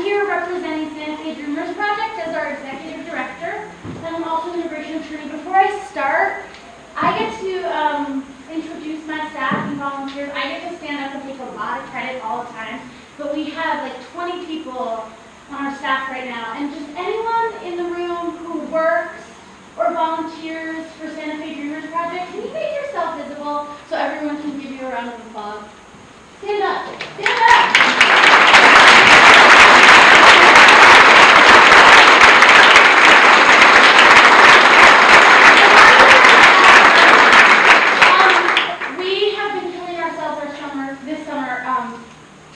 here representing Santa Fe Dreamers Project as our executive director, and I'm also an immigration attorney. Before I start, I get to introduce my staff and volunteers. I get to stand up and take a lot of credit all the time, but we have like 20 people on our staff right now, and just anyone in the room who works or volunteers for Santa Fe Dreamers Project, can you make yourself visible so everyone can give you a round of applause? Stand up. Stand up.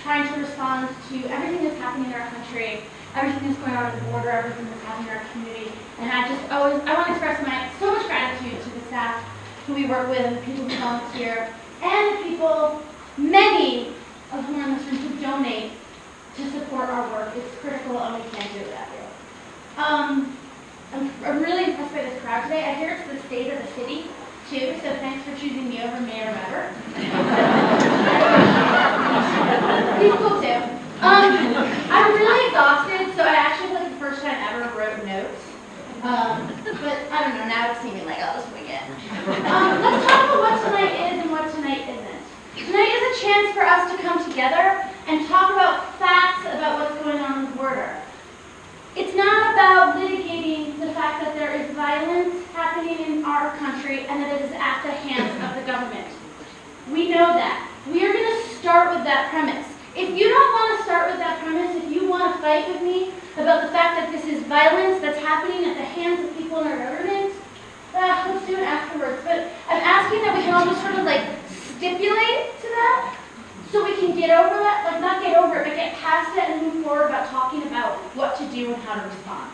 Trying to respond to everything that's happening in our country, everything that's going on at the border, everything that's happening in our community. And I want to express so much gratitude to the staff who we work with and the people who volunteer, and the people, many of whom are in this room, who donate to support our work. It's critical and we can't do it without you. I'm really impressed by this crowd today. I hear it's the state of the city too, so thanks for choosing me over Mayor Weber. He's cool too. I'm really exhausted, so I actually, for the first time ever, wrote notes. But I don't know, now it's seeming like I'll just wing it. Let's talk about what tonight is and what tonight isn't. Tonight is a chance for us to come together and talk about facts about what's going on in the border. It's not about litigating the fact that there is violence happening in our country and that it is at the hands of the government. We know that. We are going to start with that premise. If you don't want to start with that premise, if you want to fight with me about the fact that this is violence that's happening at the hands of people in our government, let's do it afterwards. But I'm asking that we can all just sort of like stipulate to that so we can get over that, like not get over it, but get past it and move forward about talking about what to do and how to respond.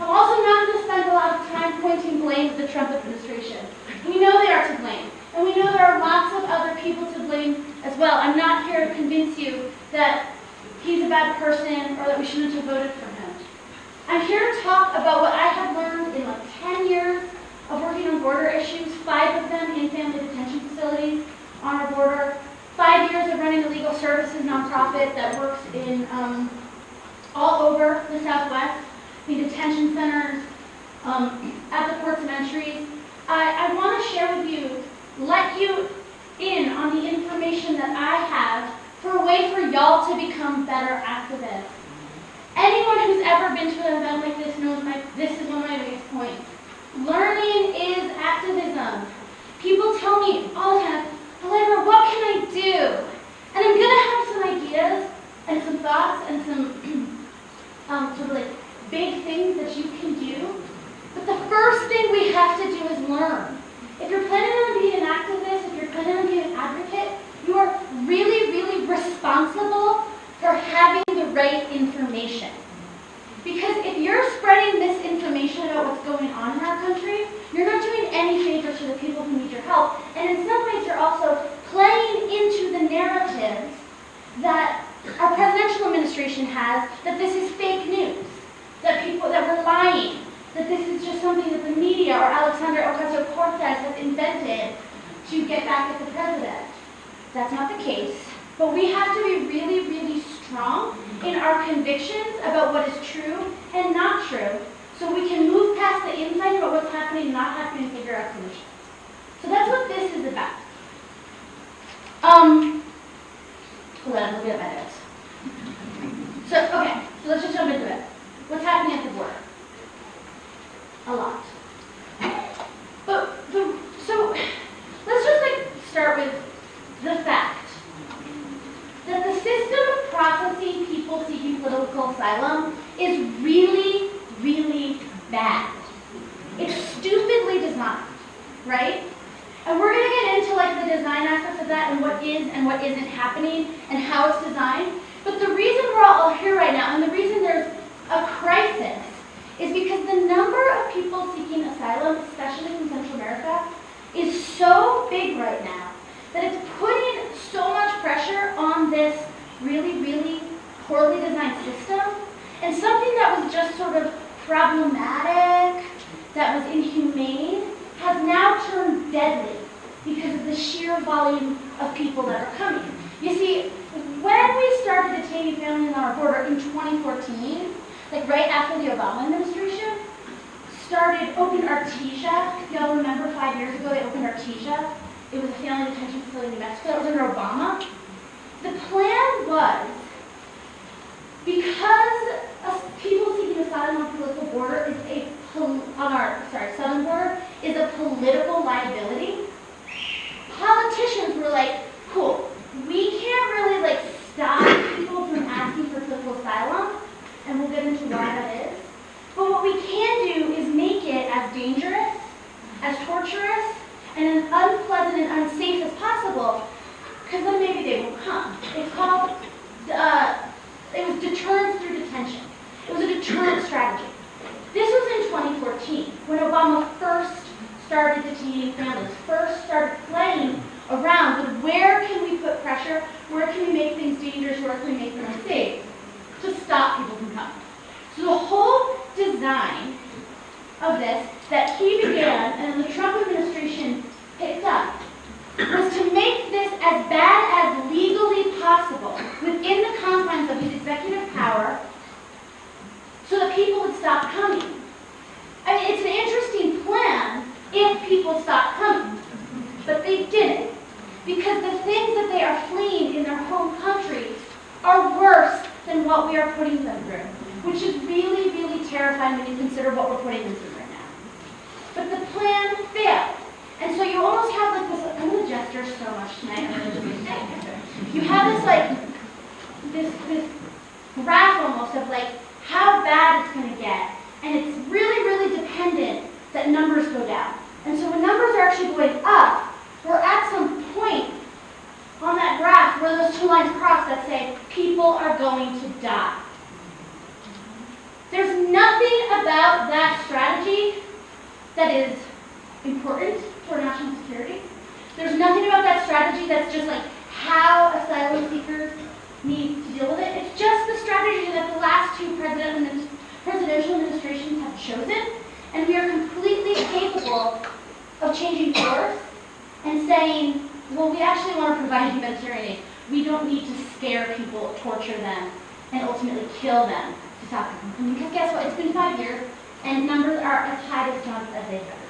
I'm also not going to spend a lot of time pointing blame at the Trump administration. We know they are to blame. And we know there are lots of other people to blame as well. I'm not here to convince you that he's a bad person or that we shouldn't have voted for him. I'm here to talk about what I have learned in like 10 years of working on border issues, 5 of them in family detention facilities on our border, 5 years of running a legal services nonprofit that works in all over the Southwest, in detention centers, at the ports of entry. I want to share with you, let you in on the information that I have for a way for y'all to become better activists. Anyone who's ever been to an event like this knows this is one of my biggest points. Learning is activism. People tell me all the time, Allegra, what can I do? And I'm going to have some ideas and some thoughts and some sort of like big things that you can do. But the first thing we have to do is learn. If you're planning on being an activist, if you're planning on being an advocate, you are really, really responsible for having the right information. Because if you're spreading misinformation about what's going on in our country, you're not doing any favors to the people who need your help. And in some ways, you're also playing into the narratives that our presidential administration has that this is fake news, that we're lying, that this is just something that the media or Alexandria Ocasio-Cortez has invented to get back at the president. That's not the case. But we have to be really, really strong in our convictions about what is true and not true, so we can move past the insight about what's happening and not happening and figure out solutions. So that's what this is about. Hold on, I'm looking at my notes. So let's just jump into it. What's happening at the border? A lot. So let's just start with the fact that the system of processing people seeking political asylum is really, really bad. It's stupidly designed, right? And we're going to get into the design aspects of that and what is and what isn't happening and how it's designed. But the reason we're all here right now and the reason there's a crisis is because the number of people seeking asylum, especially from Central America, is so big right now that it's putting so much pressure on this really, really poorly designed system. And something that was just sort of problematic, that was inhumane, has now turned deadly because of the sheer volume of people that are coming. You see, when we started detaining families on our border in 2015, 2014, like right after the Obama administration, opened Artesia. Y'all remember 5 years ago they opened Artesia? It was a family detention facility in New Mexico. That was under Obama. The plan was, because people seeking asylum on the political border southern border is a political liability, politicians were like, cool, we can't really like stop people from asking for political asylum, and we'll get into why that is. But what we can do is make it as dangerous, as torturous, and as unpleasant and unsafe as possible, because then maybe they won't come. It's called, it was deterrence through detention. It was a deterrent strategy. This was in 2014, when Obama first started detaining families, first started playing around with where can we put pressure, where can we make things dangerous, where can we make them unsafe, to stop people from coming. So the whole design of this that he began and the Trump administration picked up was to make this as bad as legally possible within the confines of his executive power so that people would stop coming. I mean, it's an interesting plan if people stopped coming, but they didn't, because the things that they are fleeing in their home countries are worse than what we are putting them through, which is really, really terrifying when you consider what we're putting them through right now. But the plan failed. And so you almost have like this, I'm going to gesture so much tonight, I'm going to just say, you have this like, this graph almost of like how bad it's going to get, and it's really, really dependent that numbers go down. And so when numbers are actually going up, we're at some point on that graph where those two lines cross that say people are going to die. There's nothing about that strategy that is important for national security. There's nothing about that strategy that's just like how asylum seekers need to deal with it. It's just the strategy that the last two presidential administrations have chosen, and we are completely capable of changing course and saying, well, we actually want to provide humanitarian aid. We don't need to scare people, torture them, and ultimately kill them to stop them from coming. Because guess what? It's been 5 years, and numbers are as high as jumps as they've ever been.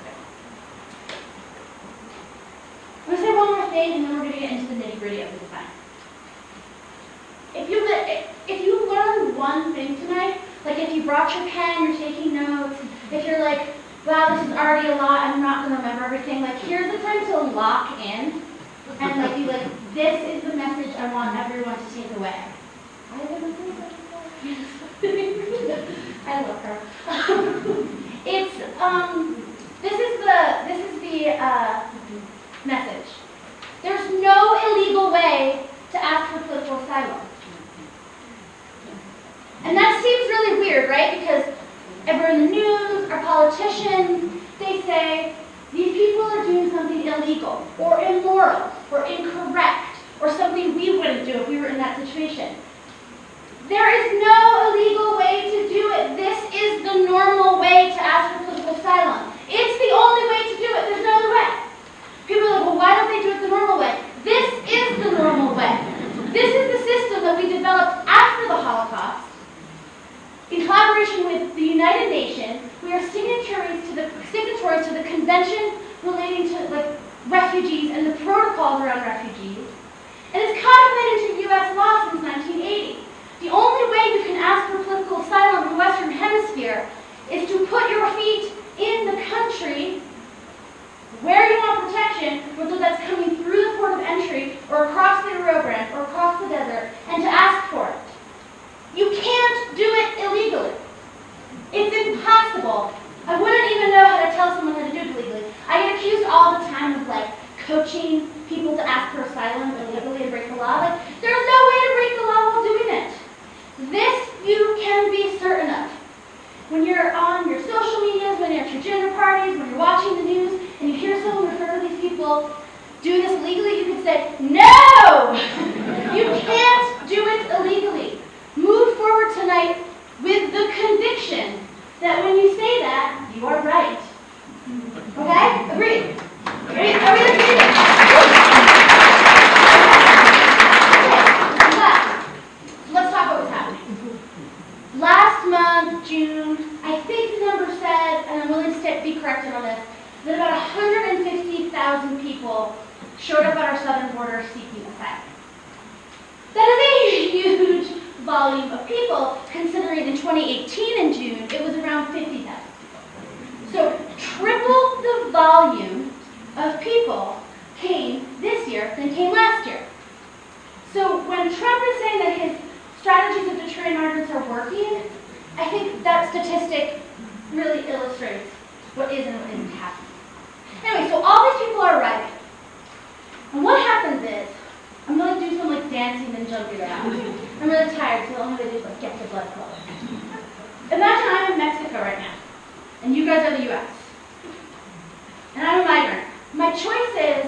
I'm going to say one more thing, and then we're going to get into the nitty-gritty of the design. If you learned one thing tonight, like if you brought your pen, you're taking notes, if you're like, wow, this is already a lot, I'm not going to remember everything, like here's the time to lock in, and like be like, this is the message I want everyone to take away. I love her. This is the message. There's no illegal way to ask for political asylum. And that seems really weird, right? Because everyone in the news, our politicians, they say these people are doing something illegal or immoral or incorrect or something we wouldn't do if we were in that situation. There is no illegal way to do it. This is the normal way to ask for political asylum. It's the only way to do it. There's no other way. People are like, well, why don't they do it the normal way? This is the normal way. This is the system that we developed after the Holocaust. In collaboration with the United Nations, we are signatories to the convention relating to like refugees and the protocols around refugees. And it's codified into U.S. law since 1980. The only way you can ask for political asylum in the Western Hemisphere is to put your feet in the country where you want protection, whether that's coming through the port of entry or across the Rio Grande or across the desert, and to ask for it. You can't do it illegally. It's impossible. I wouldn't even know how to tell someone how to do it illegally. I get accused all the time of like coaching people to ask for asylum illegally and break the law. Like, there's no way to break the law while doing it. This you can be certain of. When you're on your social medias, when you're at your dinner parties, when you're watching the news, and you hear someone refer to these people doing this illegally, you can say, no! You can't do it illegally. Move forward tonight with the conviction that when you say that, you are right. Okay? Agreed? Are we agreed? Okay. volume of people, considering in 2018 in June, it was around 50,000. So triple the volume of people came this year than came last year. So when Trump is saying that his strategies of deterring migrants are working, I think that statistic really illustrates what is and what isn't happening. Anyway, so all these people are arriving. And what happens is, I'm going to do some dancing and jumping around. I'm really tired, so the only way to do is get the blood flowing. Imagine I'm in Mexico right now, and you guys are the US. And I'm a migrant. My choice is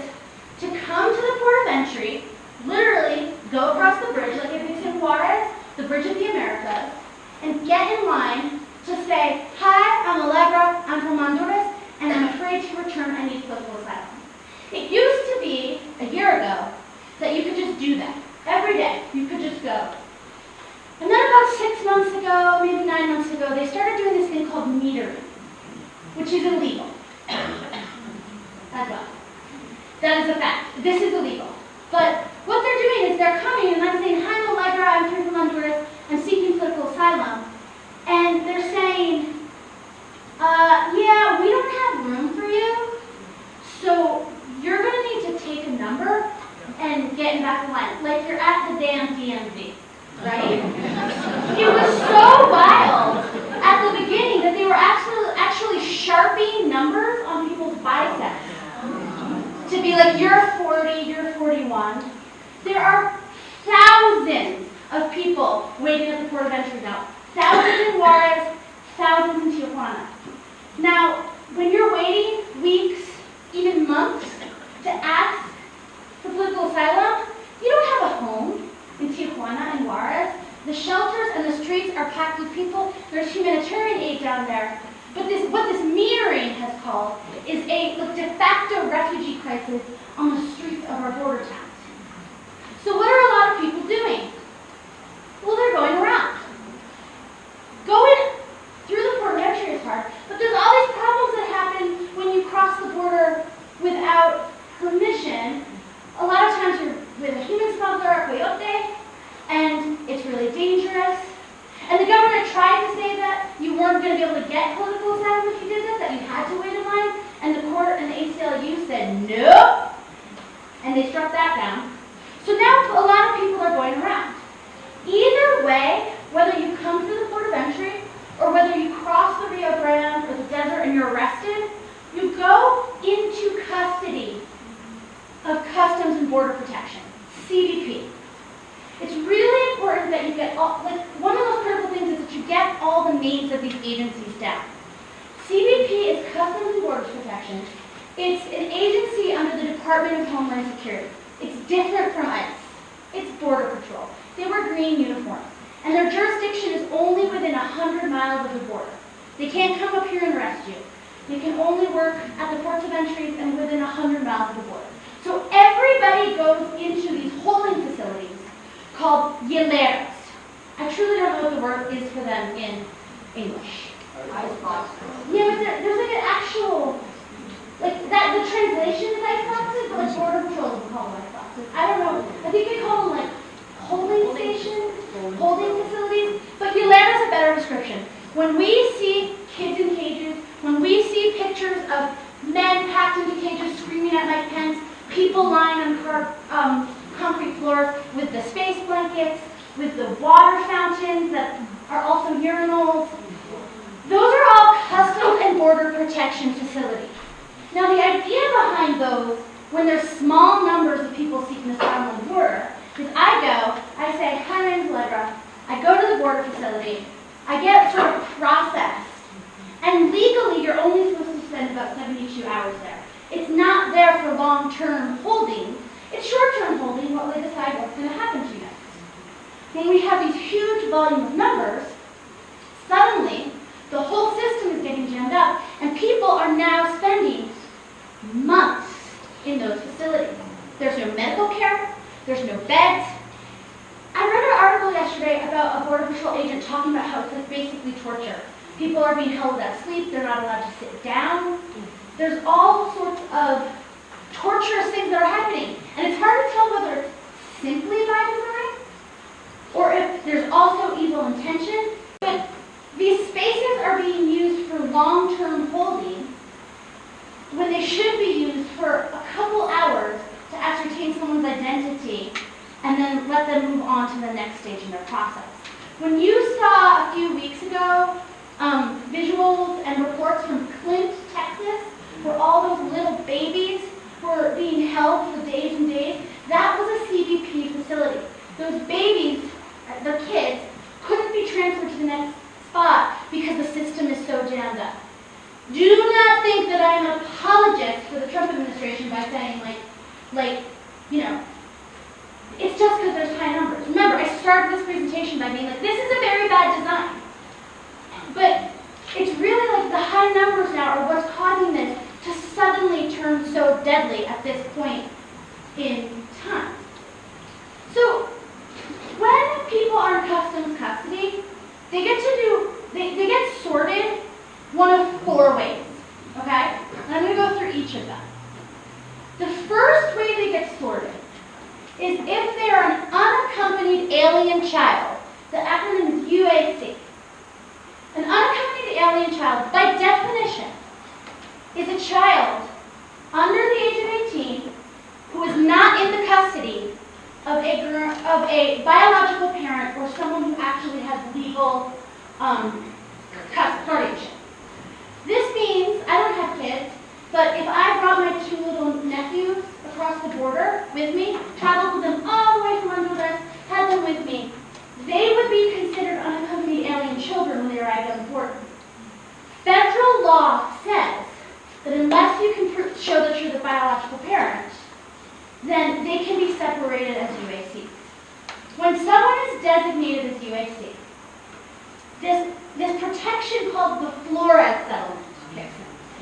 to come to the port of entry, literally go across the bridge, like if it's in Juarez, the Bridge of the Americas, and get in line to say, hi, I'm Allegra, I'm from Honduras, and I'm afraid to return, I need political asylum. It used to be, a year ago, that you could just do that. Every day, you could just go. And then about 6 months ago, maybe 9 months ago, they started doing this thing called metering, which is illegal. As well. That is a fact. This is illegal. But what they're doing is they're coming and I'm saying, hi, I'm Allegra, I'm from Honduras, I'm seeking political asylum. And they're saying, yeah, we don't have room for you, so you're going to need to take a number and get in back of line, like you're at the damn DMV, right? It was so wild at the beginning that they were actually sharping numbers on people's biceps to be like, you're 40, you're 41. There are thousands of people waiting at the port of entry now. Thousands in Juarez, thousands in Tijuana. Now, when you're waiting weeks, even months, to ask for political asylum, you don't have a home in Tijuana and Juarez. The shelters and the streets are packed with people. There's humanitarian aid down there. But what this metering has called is a de facto refugee crisis on the streets of our border towns. So what are a lot of people doing? Well, they're going around. Going through the port of entry is hard, but there's all these problems that happen when you cross the border without permission. A lot of times you're with a human smuggler, a coyote, and it's really dangerous. And the government tried to say that you weren't going to be able to get political asylum if you did this, that you had to wait in line, and the court and the ACLU said nope, and they struck that down. So now a lot of people are going around. Either way, whether you come through the port of entry or whether you cross the Rio Grande or the desert and you're arrested, you go into custody of Customs and Border Protection, CBP. It's really important that you get one of those critical things is that you get all the names of these agencies down. CBP is Customs and Border Protection. It's an agency under the Department of Homeland Security. It's different from ICE. It's Border Patrol. They wear green uniforms. And their jurisdiction is only within 100 miles of the border. They can't come up here and arrest you. They can only work at the ports of entries and within 100 miles of the border. So everybody goes into these holding facilities called hieleras. I truly don't know what the word is for them in English. Yeah, but there's like an actual, that, the translation is ice boxes, but Border Patrol doesn't call them ice boxes. I don't know. I think they call them holding stations, holding facilities, but hielera is a better description. When we see kids in cages, when we see pictures of men packed into cages screaming at Mike Pence, people lying on concrete floors with the space blankets, with the water fountains that are also urinals, those are all Customs and Border Protection facilities. Now the idea behind those, when there's small numbers of people seeking asylum on the border, is I say, hi, my name's Allegra, I go to the border facility, I get sort of processed, and legally you're only supposed to spend about 72 hours there. It's not there for long-term holding, it's short-term holding while they decide what's going to happen to you next. When we have these huge volume of numbers, suddenly the whole system is getting jammed up, and people are now spending months in those facilities. There's no medical care, there's no beds. I read an article yesterday about a Border Patrol agent talking about how it's like basically torture. People are being held without sleep, they're not allowed to sit down. There's all sorts of torturous things that are happening. And it's hard to tell whether it's simply by design or if there's also them move on to the next stage in their process. When you saw a few weeks ago visuals and reports from Clint, Texas, where all those little babies were being held for days and days, that was a CBP facility. Those babies, the kids, couldn't be transferred to the next spot because the system is so jammed up. Do not think that I am an apologist for the Trump administration by saying, it's just because there's high numbers. Remember, I started this presentation by being like, this is a very bad design. But it's really like the high numbers now are what's causing this to suddenly turn so deadly at this point in time. So when people are in customs custody, they get sorted one of 4 ways, okay? And I'm going to go through each of them. The first way they get sorted is if they are an unaccompanied alien child. The acronym is UAC. An unaccompanied alien child, by definition, is a child under the age of 18 who is not in the custody of a biological parent or someone who actually has legal guardianship. This means, I don't have kids, but if I brought my 2 little nephews across the border with me, traveled with them all the way from Honduras, had them with me, they would be considered unaccompanied alien children when they arrived on the border. Federal law says that unless you can show that you're the biological parent, then they can be separated as UACs. When someone is designated as UAC, this protection called the Flores settlement kicks in.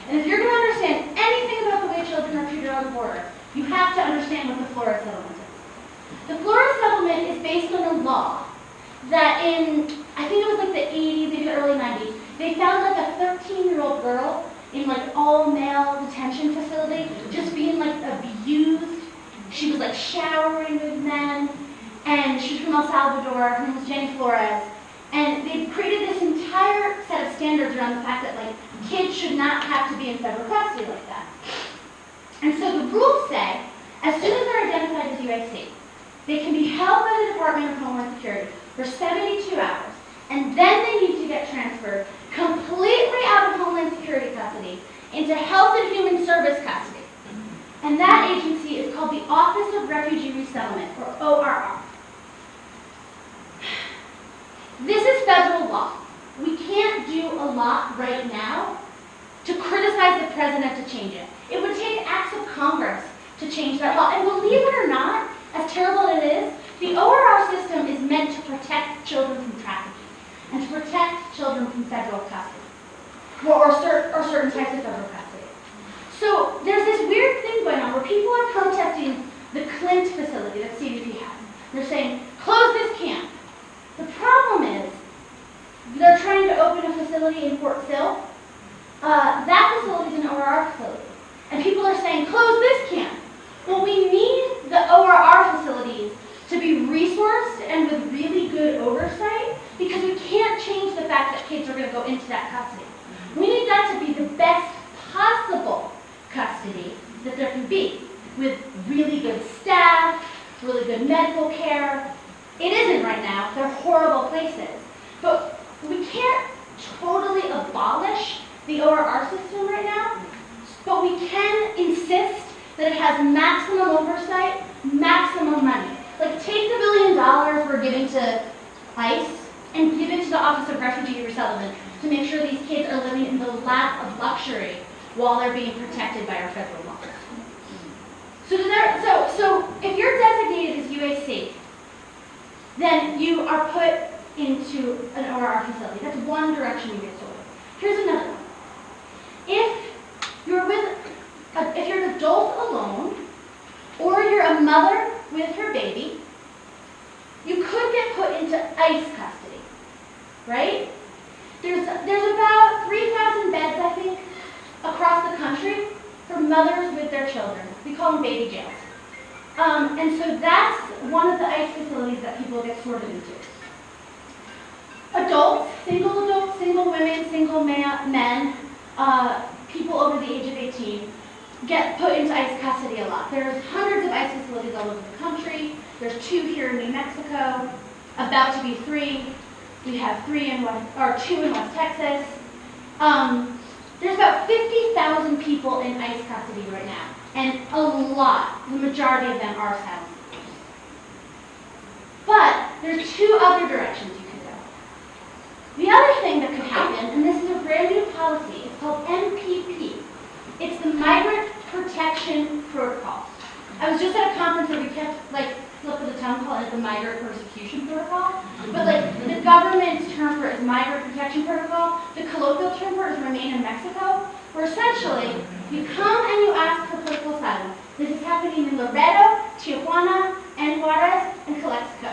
And if you're going to understand anything about the way children are treated on the border, you have to understand what the Flores settlement is. The Flores settlement is based on a law that in, I think it was like the 80s, maybe the early 90s, they found like a 13-year-old girl in like all-male detention facility, just being like abused. She was like showering with men, and she was from El Salvador. Her name was Jenny Flores. And they created this entire set of standards around the fact that like kids should not have to be in federal custody like that. And so the rules say, as soon as they're identified as UAC, they can be held by the Department of Homeland Security for 72 hours, and then they need to get transferred completely out of Homeland Security custody into Health and Human Service custody. And that agency is called the Office of Refugee Resettlement, or ORR. This is federal law. We can't do a lot right now to criticize the president to change it. It would take acts of Congress to change that law. And believe it or not, as terrible as it is, the ORR system is meant to protect children from trafficking and to protect children from federal custody, or certain types of federal custody. So there's this weird thing going on where people are protesting the Clint facility that CBP has. They're saying, close this camp. The problem is, they're trying to open a facility in Fort Sill. That facility is an ORR facility. And people are saying, close this camp. Well, we need the ORR facilities to be resourced and with really good oversight, because we can't change the fact that kids are going to go into that custody. We need that to be the best possible custody that there can be, with really good staff, really good medical care. It isn't right now. They're horrible places. But we can't totally abolish the ORR system right now, but we can insist that it has maximum oversight, maximum money. Like, take the $1 billion we're giving to ICE and give it to the Office of Refugee Resettlement to make sure these kids are living in the lap of luxury while they're being protected by our federal laws. So if you're designated as UAC, then you are put into an ORR facility. That's one direction you get sorted. Here's another one. If you're an adult alone, or you're a mother with her baby, you could get put into ICE custody, right? There's about 3,000 beds, I think, across the country for mothers with their children. We call them baby jails. And so that's one of the ICE facilities that people get sorted into. Adults, single women, single men, people over the age of 18, get put into ICE custody a lot. There's hundreds of ICE facilities all over the country. There's 2 here in New Mexico, about to be 3. We have 2 in West Texas. There's about 50,000 people in ICE custody right now, and a lot, the majority of them are asylum seekers. But there's 2 other directions you can go. The other thing that could happen, and this is a brand new policy, it's called MPP. It's the Migrant Protection Protocol. I was just at a conference where we kept flip of the tongue calling it the Migrant Persecution Protocol. But the government's term for it is Migrant Protection Protocol. The colloquial term for it is Remain in Mexico, where essentially you come and you ask for political asylum. This is happening in Laredo, Tijuana, and Juarez, and Calexico.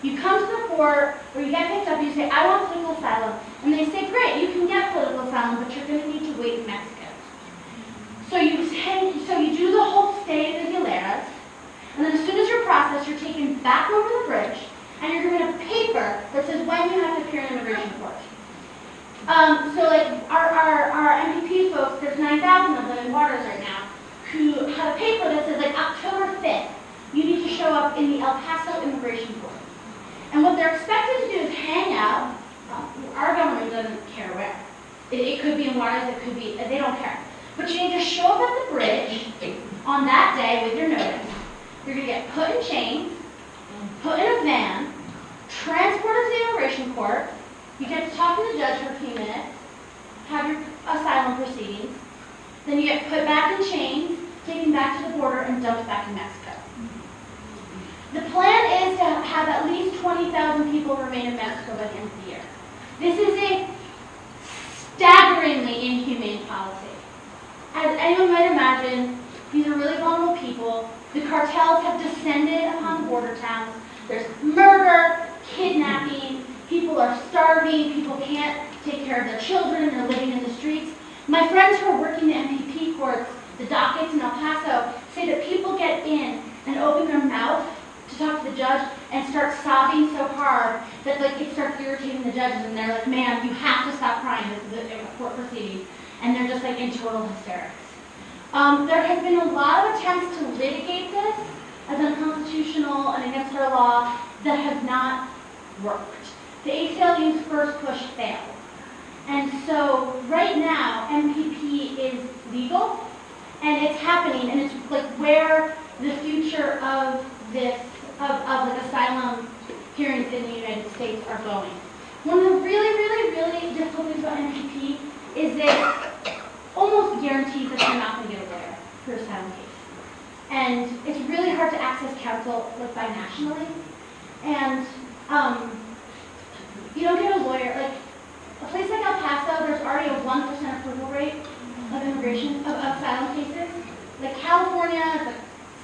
You come to the port, or you get picked up, you say, I want political asylum. And they say, great, you can get political asylum, but you're going to need to wait in Mexico. So you do the whole stay at the Allegra, and then as soon as you're processed, you're taken back over the bridge, and you're given a paper that says when you have to appear in immigration court. Our MPP folks, there's 9,000 of them in Waters right now, who have a paper that says October 5th, you need to show up in the El Paso immigration court. And what they're expected to do is hang out. Our government doesn't care where. It could be in Waters, it could be, they don't care. But you need to show up at the bridge on that day with your notice. You're going to get put in chains, put in a van, transported to the immigration court. You get to talk to the judge for a few minutes, have your asylum proceedings. Then you get put back in chains, taken back to the border, and dumped back in Mexico. The plan is to have at least 20,000 people remain in Mexico by the end of the year. This is a staggeringly inhumane policy. As anyone might imagine, these are really vulnerable people. The cartels have descended upon border towns. There's murder, kidnapping, people are starving, people can't take care of their children, they're living in the streets. My friends who are working the MPP courts, the dockets in El Paso, say that people get in and open their mouth to talk to the judge and start sobbing so hard that it starts irritating the judges, and they're like, man, you have to stop crying, this is a court proceeding. And they're just in total hysterics. There has been a lot of attempts to litigate this as unconstitutional and against our law that have not worked. The ACLU's first push failed. And so right now, MPP is legal, and it's happening, and it's where the future of this, of asylum hearings in the United States are going. One of the really, really, really difficult things about MPP is that almost guarantees that you're not going to get a lawyer for a asylum case. And it's really hard to access counsel binationally. And you don't get a lawyer. A place like El Paso, there's already a 1% approval rate of immigration, of asylum cases. California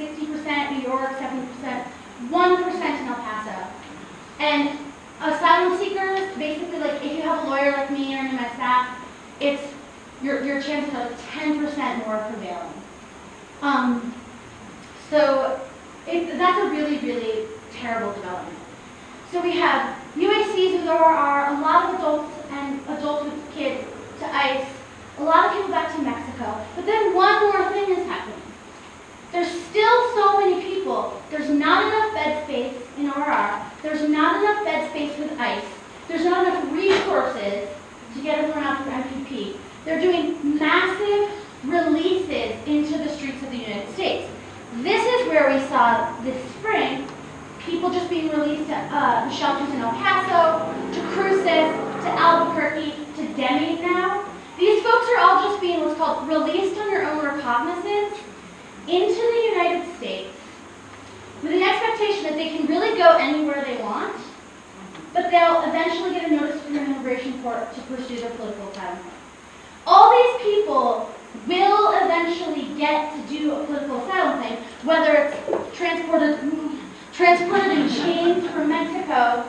is 60%, New York 70%, 1% in El Paso. And asylum seekers, basically, if you have a lawyer like me or any of my staff, it's your chances are 10% more prevailing. That's a really, really terrible development. So we have UACs who are a lot of adults and adults with kids to ICE, a lot of people back to Mexico. But then one more thing is happening. There's still so many people. There's not enough bed space in ORR. There's not enough bed space with ICE. There's not enough resources to get everyone out through MPP. They're doing massive releases into the streets of the United States. This is where we saw this spring people just being released to the shelters in El Paso, to Cruces, to Albuquerque, to Deming now. These folks are all just being what's called released on your own recognizance into the United States with an expectation that they can really go anywhere they want, but they'll eventually get a notice from an immigration court to pursue their political asylum. All these people will eventually get to do a political asylum claim, whether it's transported in chains from Mexico,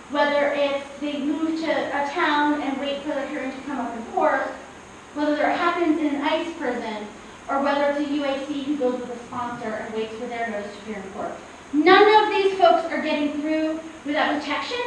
whether it's they move to a town and wait for the hearing to come up in court, whether it happens in an ICE prison, or whether it's a UAC who goes with a sponsor and waits for their notice to appear in court. None of these folks are getting through without protection,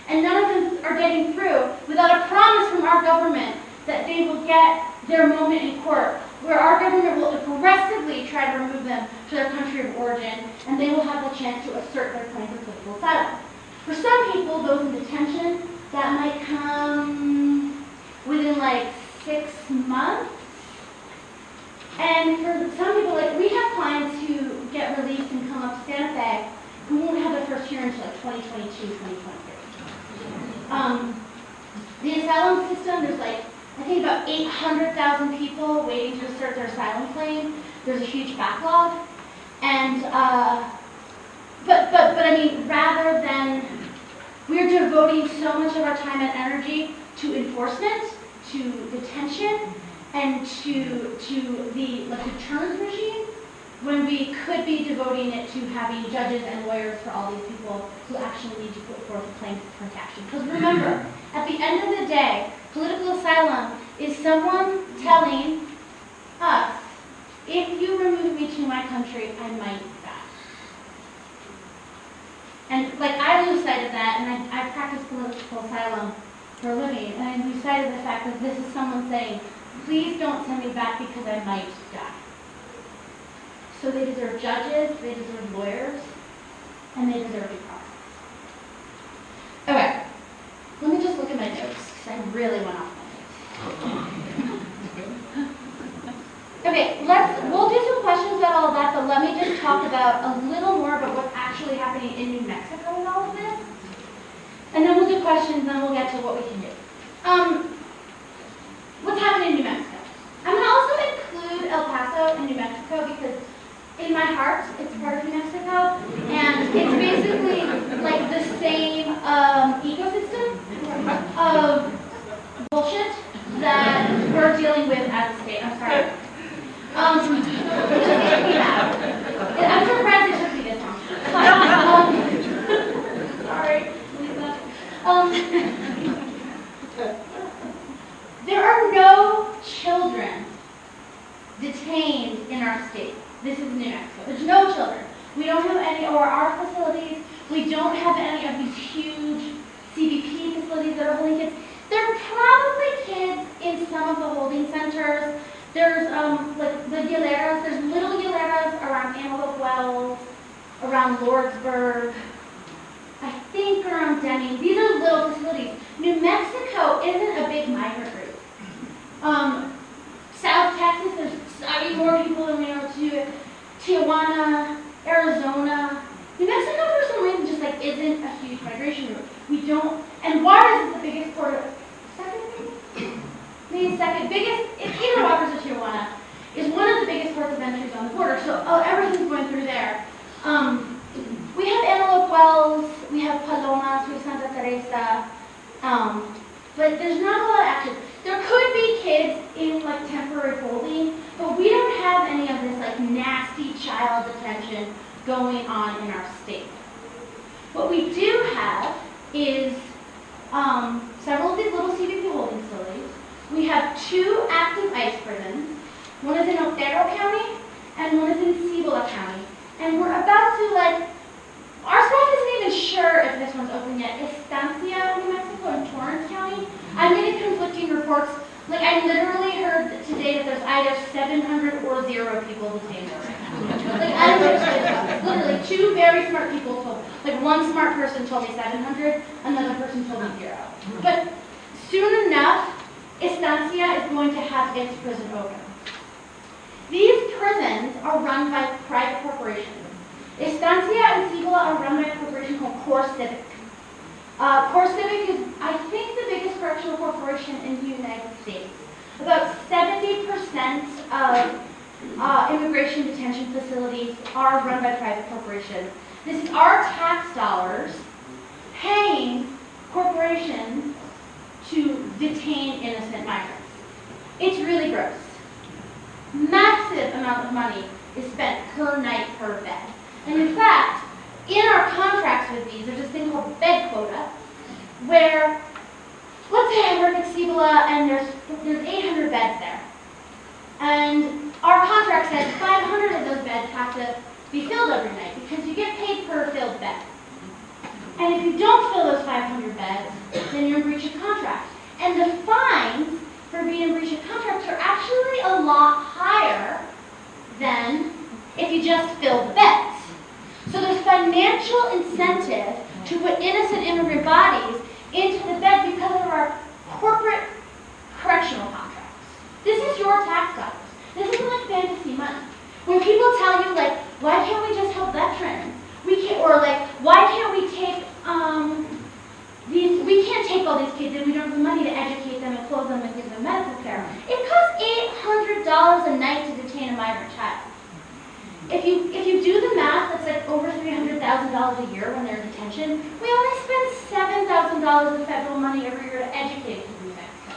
and none of them are getting through without a promise from our government that they will get their moment in court where our government will aggressively try to remove them to their country of origin, and they will have the chance to assert their claim for political asylum. For some people, those in detention, that might come within like 6 months. And for some people, like we have clients who get released and come up to Santa Fe who won't have their first hearing until like 2022, 2023. The asylum system, there's like, I think about 800,000 people waiting to assert their asylum claim. There's a huge backlog. And, but I mean, rather than, we're devoting so much of our time and energy to enforcement, to detention, and to the deterrence regime, when we could be devoting it to having judges and lawyers for all these people who actually need to put forth a claim for protection. Because remember, at the end of the day, political asylum is someone telling us, if you remove me to my country, I might die. And like I lose sight of that, and I practice political asylum for a living, and I lose sight of the fact that this is someone saying, please don't send me back because I might die. So they deserve judges, they deserve lawyers, and they deserve due process. Okay, let me just look at my notes, because I really went off my notes. Okay, we'll do some questions about all of that, but let me just talk about a little more about what's actually happening in New Mexico with all of this. And then we'll do questions, and then we'll get to what we can do. What's happening in New Mexico? I'm going to also include El Paso in New Mexico because in my heart, it's part of New Mexico, and it's basically like the same ecosystem of bullshit that we're dealing with as a state. I'm sorry. I'm surprised it took me this long. Sorry, Lisa. There are no children detained in our state. This is New Mexico. There's no children. We don't have any, or our facilities, we don't have any of these huge CBP facilities that are holding kids. There are probably kids in some of the holding centers. There's like the hieleras, there's little hieleras around Antelope Wells, around Lordsburg, I think around Denny. These are little facilities. New Mexico isn't a big migrant group. South Texas, there's more people than we know to Tijuana, Arizona. New Mexico, for some reason, just like isn't a huge migration route. We don't, and Juarez is the biggest port of, second biggest, if either Juarez or Tijuana, is one of the biggest ports of entries on the border, so everything's going through there. We have Antelope Wells, we have Palomas, we have Santa Teresa, but there's not a lot of action. There could be kids in like temporary holding, but we don't have any of this like nasty child detention going on in our state. What we do have is several of these little CBP holding facilities. We have 2 active ICE prisons. One is in Otero County and one is in Cibola County. And we're about to our staff isn't even sure if this one's open yet. Estancia, New Mexico, and Torrance County. I'm getting conflicting reports. Like I literally heard today that there's either 700 or 0 people detained right now. Like I don't know. Literally 2 very smart people told. Like one smart person told me 700, another person told me 0. But soon enough, Estancia is going to have its prison open. These prisons are run by private corporations. Estancia and Cibola are run by a corporation called Core Civic. Core Civic is, I think, the biggest correctional corporation in the United States. About 70% of immigration detention facilities are run by private corporations. This is our tax dollars paying corporations to detain innocent migrants. It's really gross. Massive amount of money is spent per night per bed. And in fact, in our contracts with these, there's this thing called bed quota, where, let's say I work at Cibola and there's 800 beds there. And our contract says 500 of those beds have to be filled every night because you get paid per filled bed. And if you don't fill those 500 beds, then you're in breach of contract. And the fines for for being in breach of contracts are actually a lot higher than if you just fill the beds. So there's financial incentive to put innocent immigrant bodies into the bed because of our corporate correctional contracts. This is your tax dollars. This isn't like fantasy money. When people tell you, like, why can't we just help veterans? We can't, or like, why can't we take we can't take all these kids and we don't have the money to educate them and clothe them and give them medical care. It costs $800 a night to detain a migrant child. If you do the math, that's like over $300,000 a year when they're in detention. We only spend $7,000 of federal money every year to educate kids in New Mexico.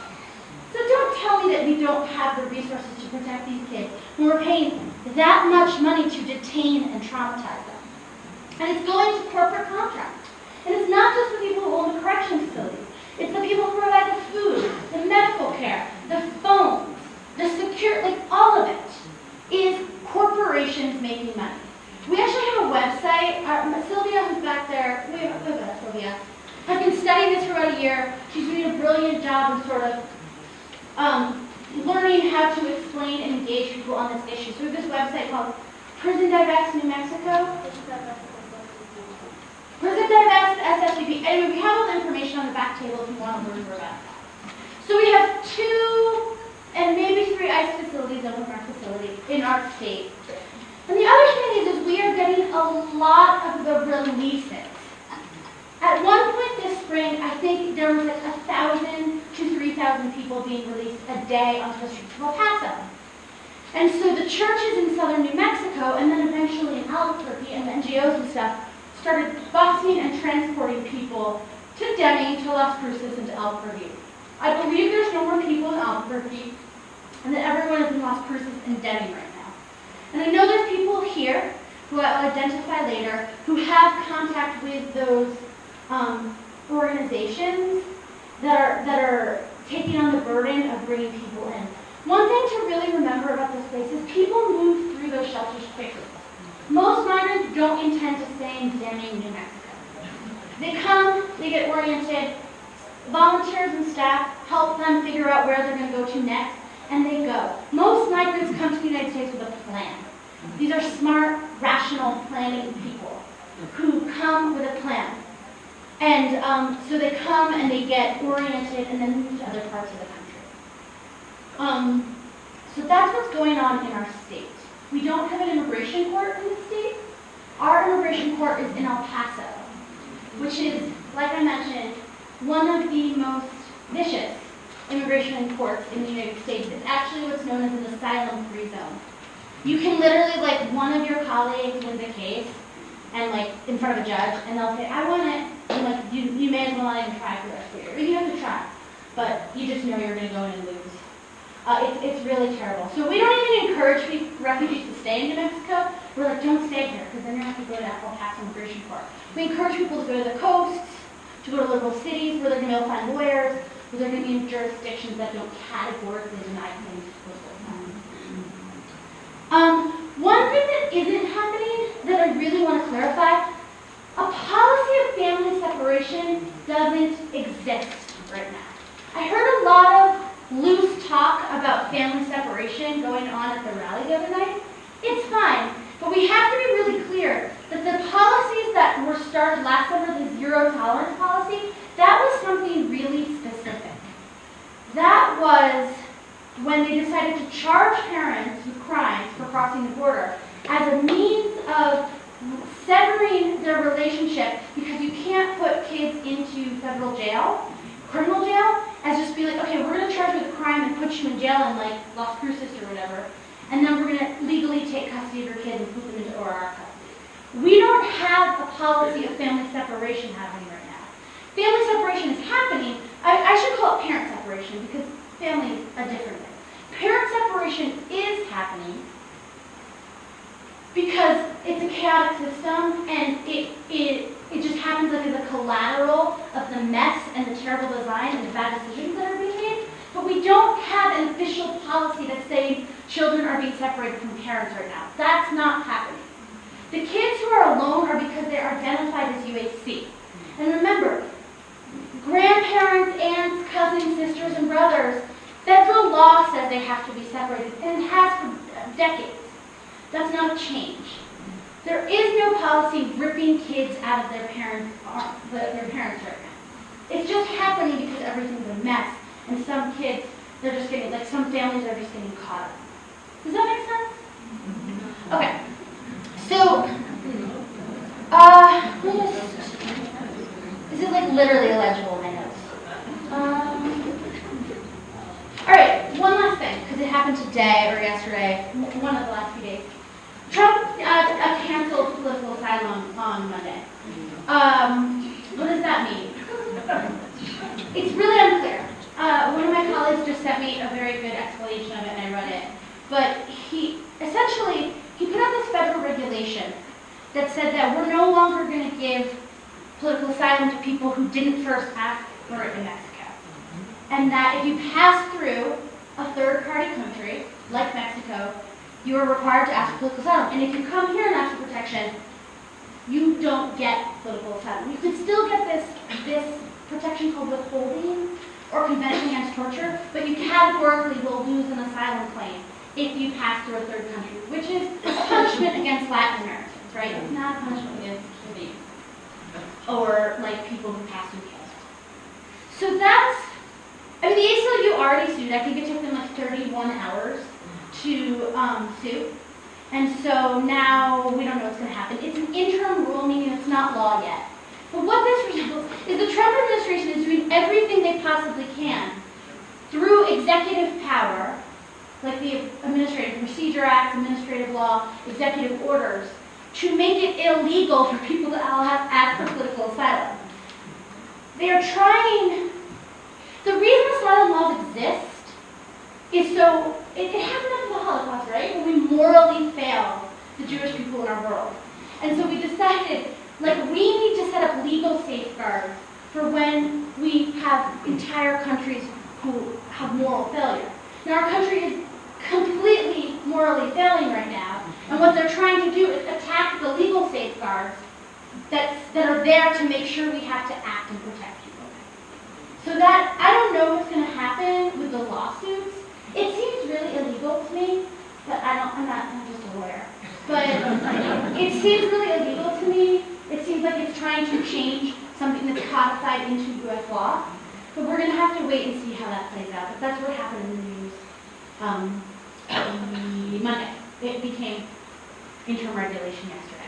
So don't tell me that we don't have the resources to protect these kids when we're paying that much money to detain and traumatize them. And it's going to corporate contracts. And it's not just the people who own the correction facilities. It's the people who provide the food, the medical care, the phones, the like all of it is corporations making money. We actually have a website. Sylvia, who's back there, Sylvia, has been studying this for about a year. She's doing a brilliant job of sort of learning how to explain and engage people on this issue. So we have this website called Prison Divest New Mexico. Prison Divest SSVP. Anyway, we have all the information on the back table if you want to learn more about that. So we have 2 and maybe 3 ICE facilities over our facility in our state. And the other thing is we are getting a lot of the releases. At one point this spring, I think there was like 1,000 to 3,000 people being released a day onto the streets of El Paso. And so the churches in southern New Mexico, and then eventually in Albuquerque and the NGOs and stuff, started busing and transporting people to Deming, to Las Cruces, and to Albuquerque. I believe there's no more people in Albuquerque, and that everyone is in Las Cruces and Deming right now. And I know there's people here who I'll identify later who have contact with those organizations that are taking on the burden of bringing people in. One thing to really remember about those places, people move through those shelters quickly. Most migrants don't intend to stay in Deming, New Mexico. They come, they get oriented, volunteers and staff help them figure out where they're going to go to next, and they go. Most migrants come to the United States with a plan. These are smart, rational, planning people who come with a plan. And so they come and they get oriented and then move to other parts of the country. So that's what's going on in our state. We don't have an immigration court in the state. Our immigration court is in El Paso, which is, like I mentioned, one of the most vicious immigration courts in the United States. It's actually what's known as an asylum-free zone. You can literally, like, one of your colleagues wins a case, and like in front of a judge, and they'll say, "I want it," and like you may as well not even try for the rest of the year. You have to try, but you just know you're going to go in and lose. It's really terrible. So we don't even encourage refugees to stay in New Mexico. We're like, don't stay here, because then you're going to have to go to that El Paso immigration court. We encourage people to go to the coasts, to go to liberal cities where they're going to be able to find lawyers, where they're going to be in jurisdictions that don't categorically deny things. One thing that isn't happening that I really want to clarify, a policy of family separation doesn't exist right now. I heard a lot of loose talk about family separation going on at the rally the other night. It's fine, but we have to be really clear that the policies that were started last summer, the zero tolerance policy, that was something really specific. That was when they decided to charge parents with crimes for crossing the border as a means of severing their relationship, because you can't put kids into federal jail, criminal jail, as just be like, okay, we're going to charge you with a crime and put you in jail in like Las Cruces or whatever, and then we're going to legally take custody of your kids and put them into our custody. We don't have a policy of family separation happening right now. Family separation is happening. I should call it parent separation, because family is a different thing. Parent separation is happening because it's a chaotic system, and it just happens like as a collateral of the mess and the terrible design and the bad decisions that are being made. But we don't have an official policy that's saying children are being separated from parents right now. That's not happening. The kids who are alone are because they're identified as UAC. And remember, grandparents, aunts, cousins, sisters, and brothers, federal they have to be separated, and it has for decades. That's not a change. There is no policy ripping kids out of their parents' right now. It's just happening because everything's a mess, and some kids, they're just getting, like some families are just getting caught up. Does that make sense? Okay. So, this is like literally illegible in my notes. All right, one last thing, because it happened today or yesterday, one of the last few days. Trump canceled political asylum on Monday. What does that mean? It's really unclear. One of my colleagues just sent me a very good explanation of it, and I read it. But he put out this federal regulation that said that we're no longer going to give political asylum to people who didn't first ask for it in Mexico. And that if you pass through a third-party country, like Mexico, you are required to ask for political asylum. And if you come here and ask for protection, you don't get political asylum. You can still get this protection called withholding or Convention Against Torture, but you categorically will lose an asylum claim if you pass through a third country, which is a punishment against Latin Americans, right? It's not a punishment against Canadians or like people who pass through Canada. So that's, I mean, the ACLU already sued. I think it took them like 31 hours to sue. And so now we don't know what's going to happen. It's an interim rule, meaning it's not law yet. But what this resembles is the Trump administration is doing everything they possibly can through executive power, like the Administrative Procedure Act, administrative law, executive orders, to make it illegal for people to ask for political asylum. They are trying. The reason asylum laws exist is so, it happened after the Holocaust, right? When we morally failed the Jewish people in our world. And so we decided, like, we need to set up legal safeguards for when we have entire countries who have moral failure. Now, our country is completely morally failing right now, and what they're trying to do is attack the legal safeguards that are there to make sure we have to act and protect people. So that, I don't know what's going to happen with the lawsuits. It seems really illegal to me, but I'm just a lawyer. But it seems really illegal to me. It seems like it's trying to change something that's codified into U.S. law. But we're going to have to wait and see how that plays out. But that's what happened in the news Monday. It became interim regulation yesterday.